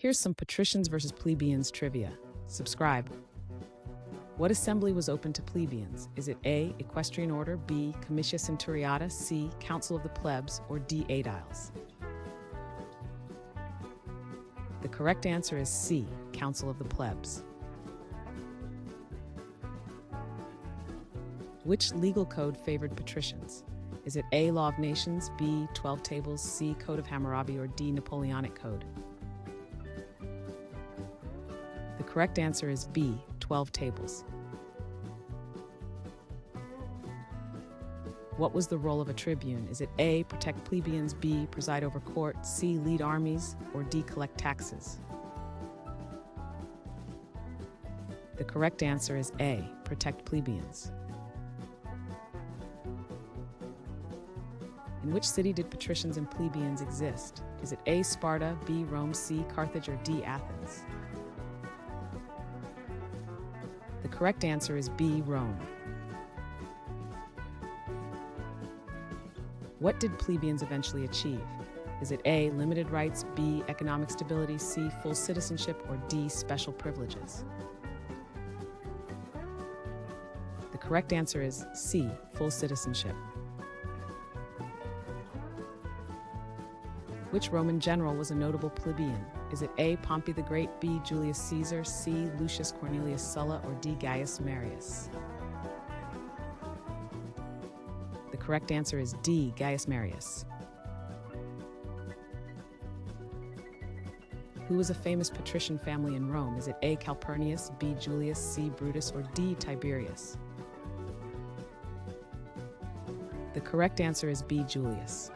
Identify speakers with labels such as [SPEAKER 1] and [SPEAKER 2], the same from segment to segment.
[SPEAKER 1] Here's some Patricians versus Plebeians trivia. Subscribe. What assembly was open to plebeians? Is it A, Equestrian Order, B, Comitia Centuriata, C, Council of the Plebs, or D, Aediles? The correct answer is C, Council of the Plebs. Which legal code favored patricians? Is it A, Law of Nations, B, 12 Tables, C, Code of Hammurabi, or D, Napoleonic Code? The correct answer is B, 12 Tables. What was the role of a tribune? Is it A, protect plebeians, B, preside over court, C, lead armies, or D, collect taxes? The correct answer is A, protect plebeians. In which city did patricians and plebeians exist? Is it A, Sparta, B, Rome, C, Carthage, or D, Athens? The correct answer is B, Rome. What did plebeians eventually achieve? Is it A, limited rights, B, economic stability, C, full citizenship, or D, special privileges? The correct answer is C, full citizenship. Which Roman general was a notable plebeian? Is it A, Pompey the Great, B, Julius Caesar, C, Lucius Cornelius Sulla, or D, Gaius Marius? The correct answer is D, Gaius Marius. Who was a famous patrician family in Rome? Is it A, Calpurnius, B, Julius, C, Brutus, or D, Tiberius? The correct answer is B, Julius.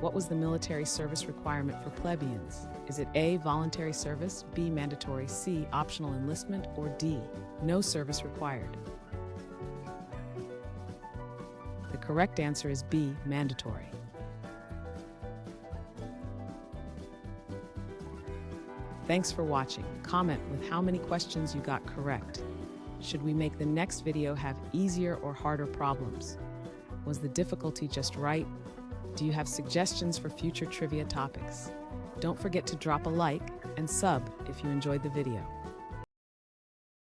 [SPEAKER 1] What was the military service requirement for plebeians? Is it A, voluntary service, B, mandatory, C, optional enlistment, or D, no service required? The correct answer is B, mandatory. Thanks for watching. Comment with how many questions you got correct. Should we make the next video have easier or harder problems? Was the difficulty just right? Do you have suggestions for future trivia topics? Don't forget to drop a like and sub if you enjoyed the video.